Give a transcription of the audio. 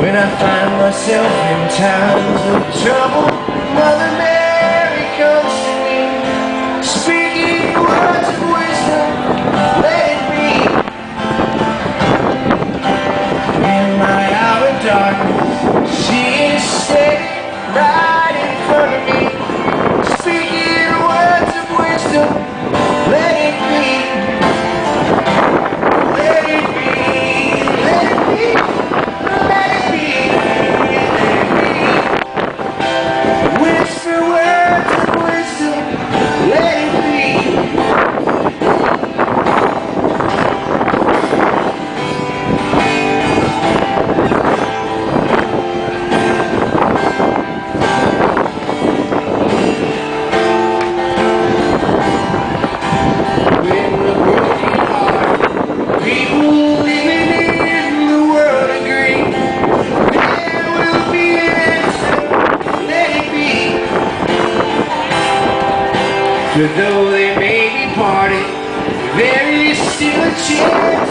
When I find myself in times of trouble, Mother Mary comes to me, speaking words of wisdom, let it be. In my hour of darkness, she is standing right in front of me, speaking words of wisdom, let it be. Let it be, let it be, let it be, let it be. Whisper words of wisdom, let it be. When the broken heart, people living in the world agree, there will be an answer, let it be. For though they may be parted, there is still a chance